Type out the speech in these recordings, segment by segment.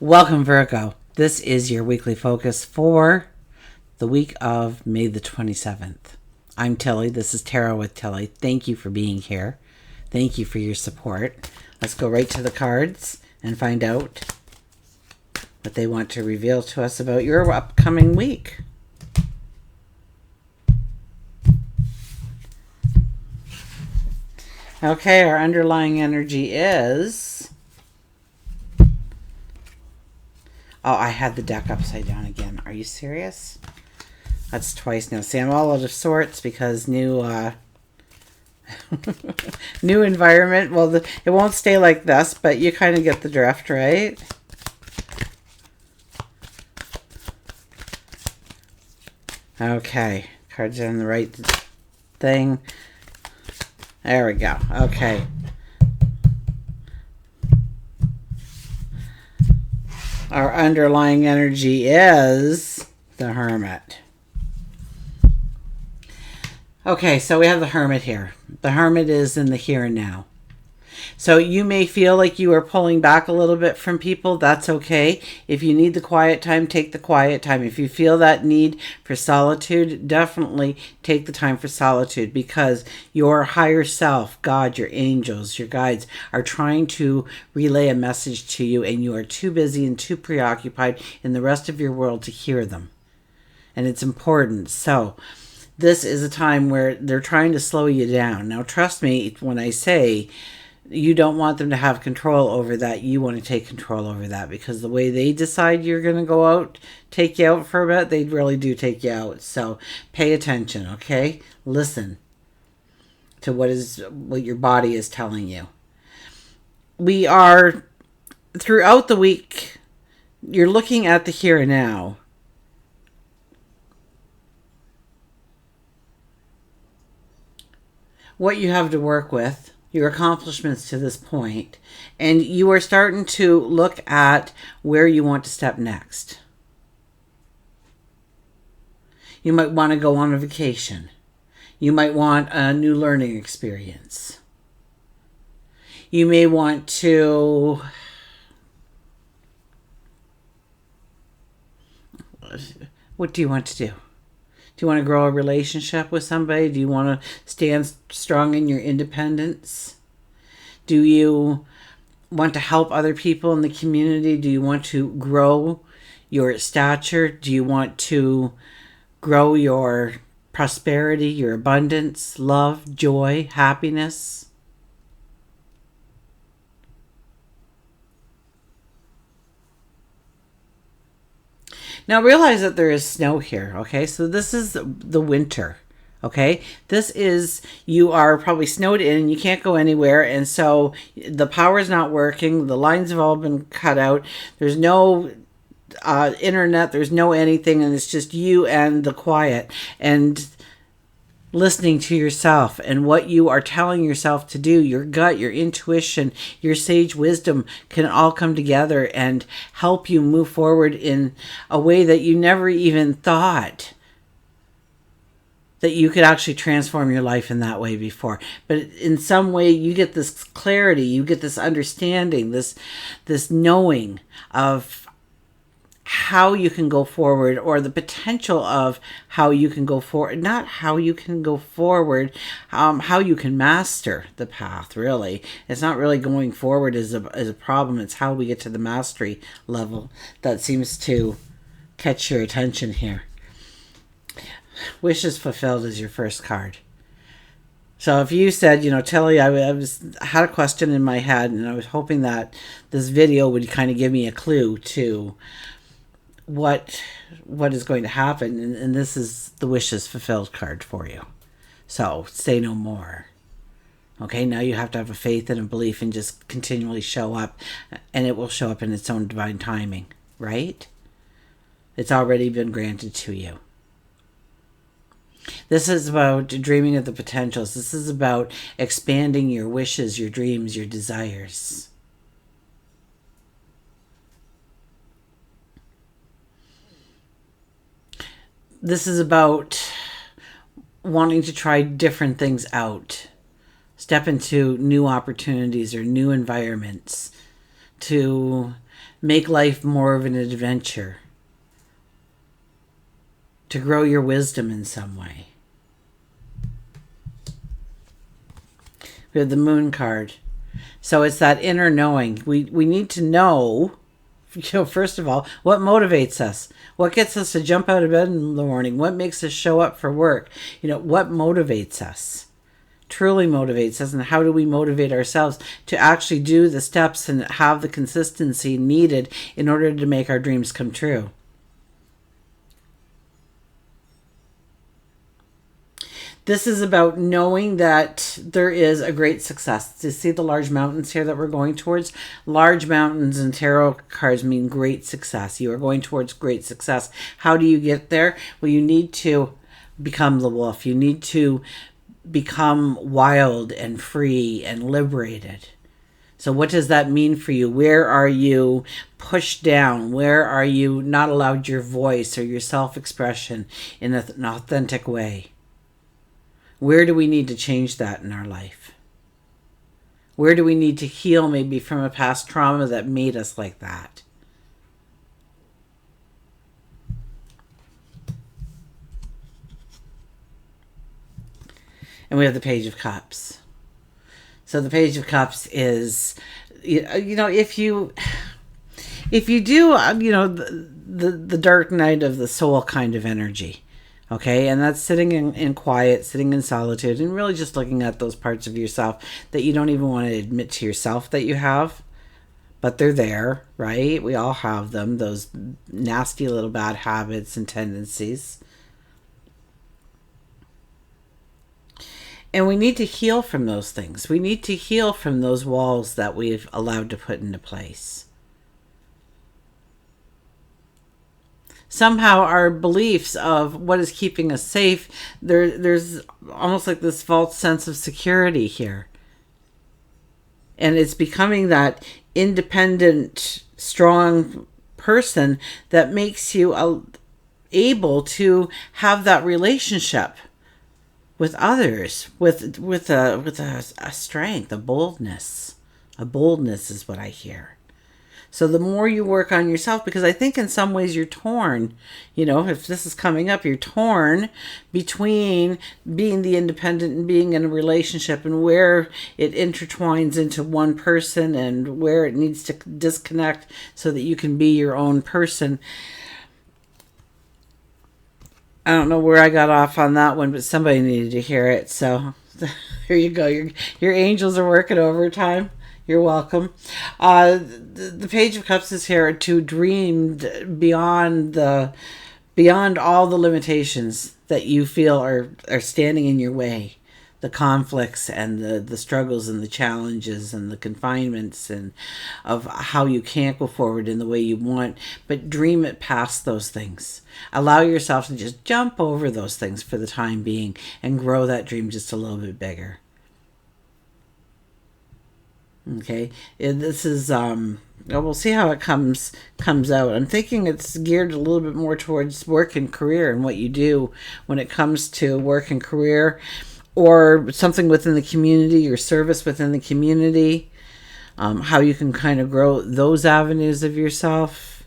Welcome, Virgo. This is your weekly focus for the week of May the 27th. I'm Tilly. This is Tarot with Tilly. Thank you for being here. Thank you for your support. Let's go right to the cards and find out what they want to reveal to us about your upcoming week. Okay, our underlying energy is... Oh, I had the deck upside down again. Are you serious? That's twice now. See, I'm all out of sorts because new new environment. Well, it won't stay like this, but you kind of get the drift, right? Okay. Cards are in the right thing. There we go. Okay. Our underlying energy is the Hermit. Okay, so we have the Hermit here. The Hermit is in the here and now. So you may feel like you are pulling back a little bit from people. That's okay. If you need the quiet time, take the quiet time. If you feel that need for solitude, definitely take the time for solitude, because your higher self, God, your angels, your guides are trying to relay a message to you, and you are too busy and too preoccupied in the rest of your world to hear them. And it's important. So this is a time where they're trying to slow you down. Now, trust me when I say you don't want them to have control over that. You want to take control over that, because the way they decide you're going to go out, take you out for a bit, they really do take you out. So pay attention, okay? Listen to what your body is telling you. We are, throughout the week, you're looking at the here and now. What you have to work with, your accomplishments to this point, and you are starting to look at where you want to step next. You might want to go on a vacation. You might want a new learning experience. You may want to... What do you want to do? Do you want to grow a relationship with somebody? Do you want to stand strong in your independence? Do you want to help other people in the community? Do you want to grow your stature? Do you want to grow your prosperity, your abundance, love, joy, happiness? Now realize that there is snow here, okay? So this is the winter, okay? This is, you are probably snowed in, you can't go anywhere, and so the power's not working, the lines have all been cut out, there's no internet, there's no anything, and it's just you and the quiet, and listening to yourself and what you are telling yourself to do. Your gut, your intuition, your sage wisdom can all come together and help you move forward in a way that you never even thought that you could actually transform your life in that way before. But in some way you get this clarity, you get this understanding, this knowing of how you can go forward, or the potential of how you can go forward. Not how you can go forward, how you can master the path, really. It's not really going forward as a problem. It's how we get to the mastery level that seems to catch your attention here. Wishes fulfilled is your first card. So if you said, Tilly, I had a question in my head, and I was hoping that this video would kind of give me a clue to what is going to happen, and this is the wishes fulfilled card for you. So say no more. Okay, now you have to have a faith and a belief and just continually show up, and it will show up in its own divine timing, right? It's already been granted to you. This is about dreaming of the potentials. This is about expanding your wishes, your dreams, your desires. This is about wanting to try different things out. Step into new opportunities or new environments to make life more of an adventure, to grow your wisdom in some way. We have the Moon card. So it's that inner knowing. We need to know, first of all, what motivates us? What gets us to jump out of bed in the morning? What makes us show up for work? What motivates us? Truly motivates us, and how do we motivate ourselves to actually do the steps and have the consistency needed in order to make our dreams come true? This is about knowing that there is a great success. To see the large mountains here that we're going towards, large mountains in tarot cards mean great success. You are going towards great success. How do you get there? Well, you need to become the wolf. You need to become wild and free and liberated. So what does that mean for you? Where are you pushed down? Where are you not allowed your voice or your self-expression in an authentic way? Where do we need to change that in our life? Where do we need to heal maybe from a past trauma that made us like that? And we have the Page of Cups. So the Page of Cups is, if you do, the dark night of the soul kind of energy. Okay, and that's sitting in quiet, sitting in solitude, and really just looking at those parts of yourself that you don't even want to admit to yourself that you have, but they're there, right? We all have them, those nasty little bad habits and tendencies. And we need to heal from those things. We need to heal from those walls that we've allowed to put into place. Somehow our beliefs of what is keeping us safe, there's almost like this false sense of security here. And it's becoming that independent, strong person that makes you able to have that relationship with others, with a strength, a boldness. A boldness is what I hear. So the more you work on yourself, because I think in some ways you're torn, if this is coming up, you're torn between being the independent and being in a relationship, and where it intertwines into one person and where it needs to disconnect so that you can be your own person. I don't know where I got off on that one, but somebody needed to hear it. So here you go. Your angels are working overtime. You're welcome. The Page of Cups is here to dream beyond all the limitations that you feel are standing in your way. The conflicts and the struggles and the challenges and the confinements and of how you can't go forward in the way you want, but dream it past those things. Allow yourself to just jump over those things for the time being and grow that dream just a little bit bigger. Okay, this is we'll see how it comes out. I'm thinking it's geared a little bit more towards work and career and what you do when it comes to work and career, or something within the community, your service within the community, how you can kind of grow those avenues of yourself.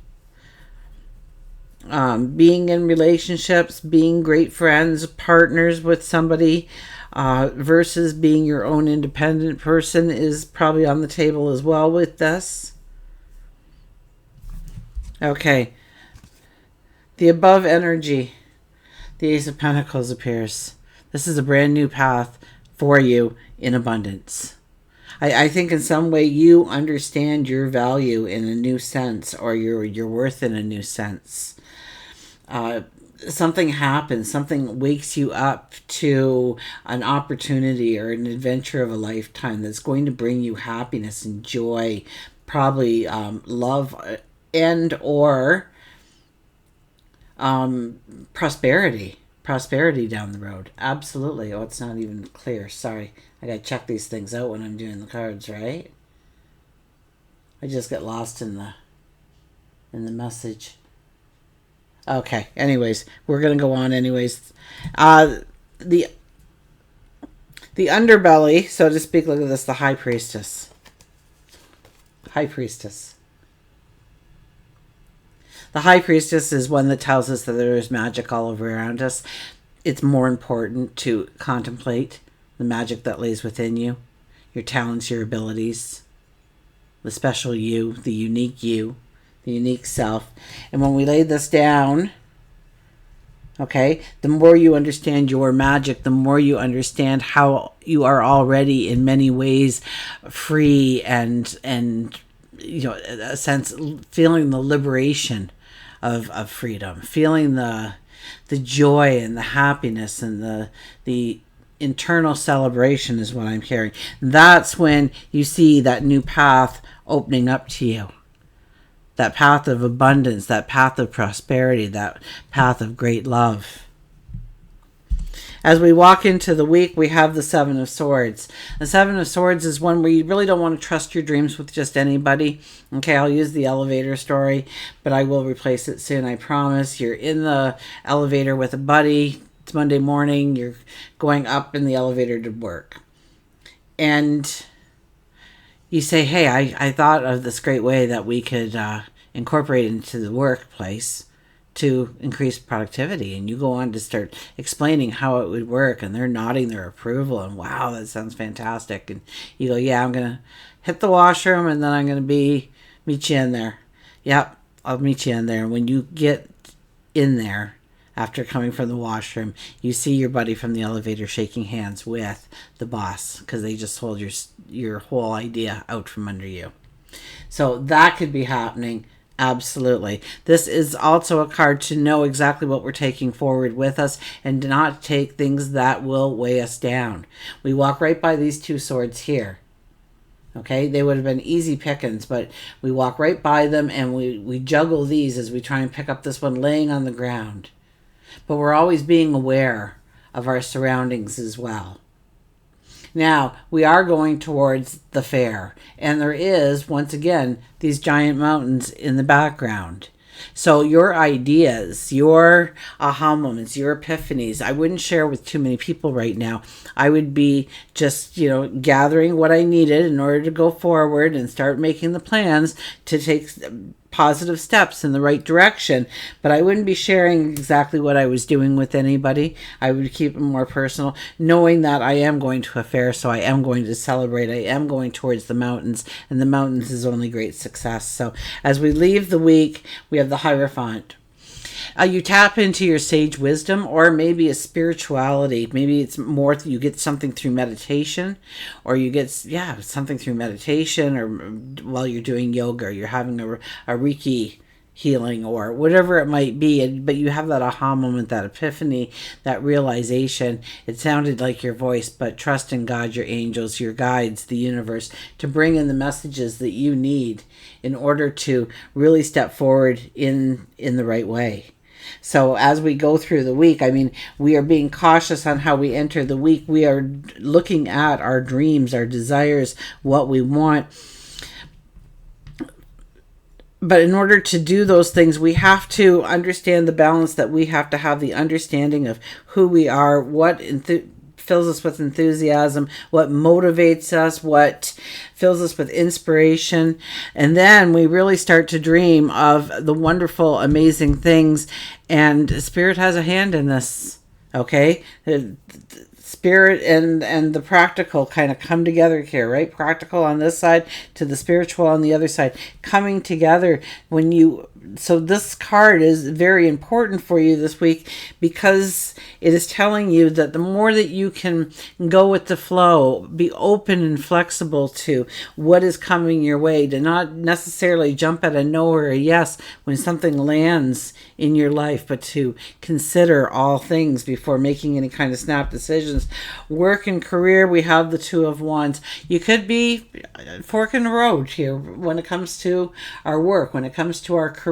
Being in relationships, being great friends, partners with somebody, versus being your own independent person is probably on the table as well with this. Okay. The above energy, the Ace of Pentacles appears. This is a brand new path for you in abundance. I think in some way you understand your value in a new sense, or your worth in a new sense. Something happens, something wakes you up to an opportunity or an adventure of a lifetime that's going to bring you happiness and joy, probably love and or prosperity down the road. Absolutely. Oh, it's not even clear. Sorry. I gotta check these things out when I'm doing the cards, right? I just get lost in the message. Okay, anyways, we're going to go on anyways. The underbelly, so to speak, look at this, the High Priestess. High Priestess. The High Priestess is one that tells us that there is magic all over around us. It's more important to contemplate the magic that lays within you, your talents, your abilities, the special you, the unique self. And when we lay this down, okay, the more you understand your magic, the more you understand how you are already in many ways free and a sense, feeling the liberation of freedom, feeling the joy and the happiness and the internal celebration is what I'm hearing. That's when you see that new path opening up to you. That path of abundance, that path of prosperity, that path of great love. As we walk into the week, we have the Seven of Swords. The Seven of Swords is one where you really don't want to trust your dreams with just anybody. Okay, I'll use the elevator story, but I will replace it soon, I promise. You're in the elevator with a buddy. It's Monday morning. You're going up in the elevator to work. And you say, hey, I thought of this great way that we could incorporate into the workplace to increase productivity. And you go on to start explaining how it would work, and they're nodding their approval, and wow, that sounds fantastic. And you go, yeah, I'm going to hit the washroom, and then I'm going to meet you in there. Yep, I'll meet you in there. And when you get in there, after coming from the washroom, you see your buddy from the elevator shaking hands with the boss because they just hold your whole idea out from under you. So that could be happening. Absolutely. This is also a card to know exactly what we're taking forward with us and not take things that will weigh us down. We walk right by these two swords here. Okay, they would have been easy pickings, but we walk right by them and we juggle these as we try and pick up this one laying on the ground. But we're always being aware of our surroundings as well. Now, we are going towards the fair, and there is, once again, these giant mountains in the background. So your ideas, your aha moments, your epiphanies, I wouldn't share with too many people right now. I would be just, gathering what I needed in order to go forward and start making the plans to take positive steps in the right direction. But I wouldn't be sharing exactly what I was doing with anybody. I would keep it more personal, knowing that I am going to a fair, so I am going to celebrate. I am going towards the mountains, and the mountains is only great success. So as we leave the week, we have the Hierophant. You tap into your sage wisdom, or maybe a spirituality. Maybe it's more you get something through meditation, or you get something through meditation, or while you're doing yoga, or you're having a Reiki healing, or whatever it might be. But you have that aha moment, that epiphany, that realization. It sounded like your voice, but trust in God, your angels, your guides, the universe, to bring in the messages that you need in order to really step forward in the right way. So as we go through the week, we are being cautious on how we enter the week. We are looking at our dreams, our desires, what we want. But in order to do those things, we have to understand the balance, that we have to have the understanding of who we are, what fills us with enthusiasm, what motivates us, what fills us with inspiration. And then we really start to dream of the wonderful, amazing things. And Spirit has a hand in this, okay? Spirit and the practical kind of come together here, right? Practical on this side to the spiritual on the other side, coming together so this card is very important for you this week, because it is telling you that the more that you can go with the flow, be open and flexible to what is coming your way, to not necessarily jump at a no or a yes when something lands in your life, but to consider all things before making any kind of snap decisions. Work and career, we have the Two of Wands. You could be fork in the road here when it comes to our work, when it comes to our career.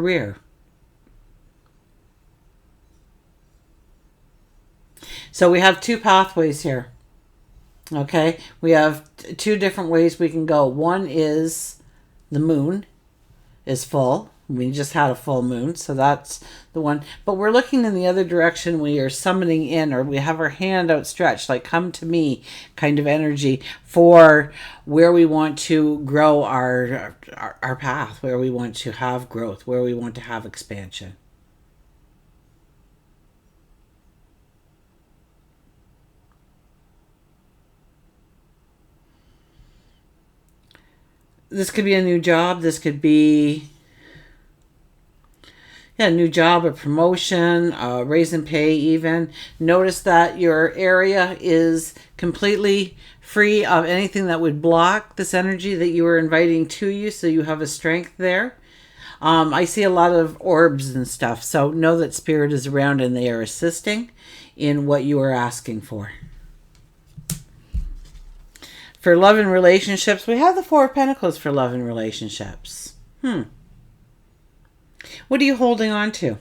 So we have two pathways here. Okay, we have two different ways we can go. One is the moon is full, We just had a full moon, so that's the one. But we're looking in the other direction. We are summoning in, or we have our hand outstretched, like come to me kind of energy for where we want to grow our path, where we want to have growth, where we want to have expansion. This could be a new job. This could be, yeah, a new job, a promotion, a raise in pay even. Notice that your area is completely free of anything that would block this energy that you are inviting to you, so you have a strength there. I see a lot of orbs and stuff, so know that spirit is around and they are assisting in what you are asking for. For love and relationships, we have the Four of Pentacles for love and relationships. What are you holding on to?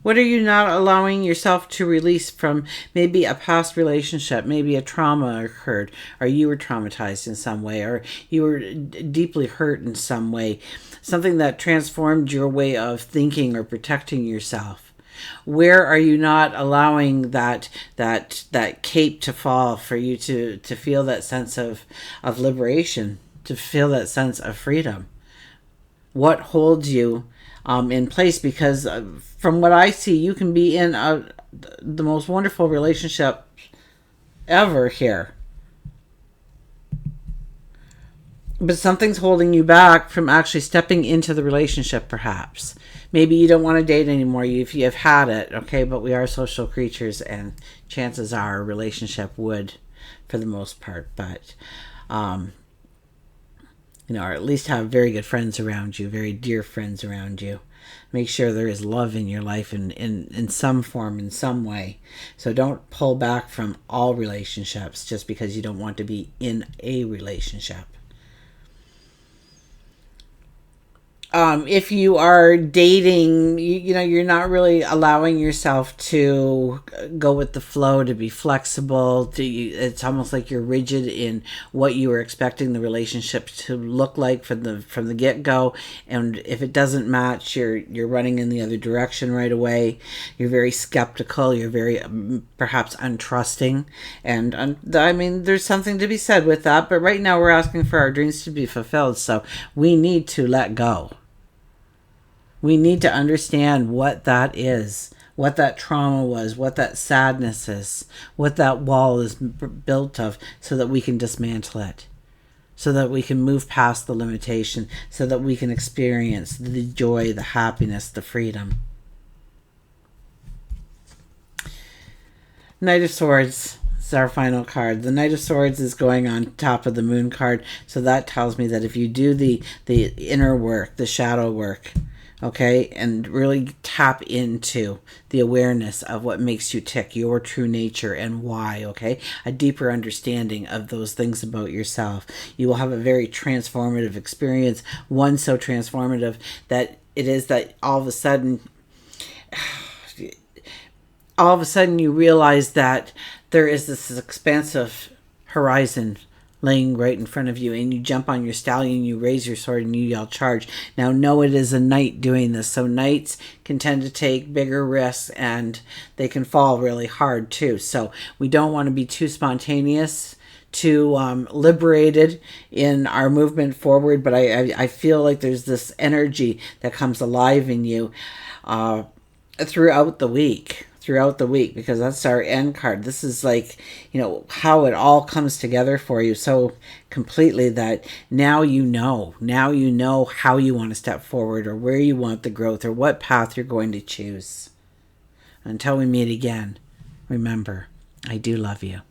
What are you not allowing yourself to release from? Maybe a past relationship, maybe a trauma occurred, or you were traumatized in some way, or you were deeply hurt in some way. Something that transformed your way of thinking or protecting yourself. Where are you not allowing that cape to fall for you to feel that sense of liberation, to feel that sense of freedom? What holds you in place? Because from what I see, you can be in the most wonderful relationship ever here. But something's holding you back from actually stepping into the relationship, perhaps. Maybe you don't want to date anymore if you have had it, okay? But we are social creatures, and chances are a relationship would, for the most part. But, or at least have very good friends around you, very dear friends around you. Make sure there is love in your life in some form, in some way. So don't pull back from all relationships just because you don't want to be in a relationship. If you are dating, you're not really allowing yourself to go with the flow, to be flexible. It's almost like you're rigid in what you were expecting the relationship to look like from the get go. And if it doesn't match, you're running in the other direction right away. You're very skeptical. You're very perhaps untrusting. And there's something to be said with that. But right now, we're asking for our dreams to be fulfilled, so we need to let go. We need to understand what that is, what that trauma was, what that sadness is, what that wall is built of, so that we can dismantle it, so that we can move past the limitation, so that we can experience the joy, the happiness, the freedom. Knight of Swords is our final card. The Knight of Swords is going on top of the Moon card, so that tells me that if you do the inner work, the shadow work, okay, and really tap into the awareness of what makes you tick, your true nature and why, okay, a deeper understanding of those things about yourself, you will have a very transformative experience, one so transformative that it is that all of a sudden you realize that there is this expansive horizon laying right in front of you, and you jump on your stallion, you raise your sword, and you yell charge. Now, know it is a knight doing this, so knights can tend to take bigger risks, and they can fall really hard too. So we don't want to be too spontaneous, too liberated in our movement forward, but I feel like there's this energy that comes alive in you throughout the week, because that's our end card. This is like, how it all comes together for you so completely that now you know how you want to step forward, or where you want the growth, or what path you're going to choose. Until we meet again, remember, I do love you.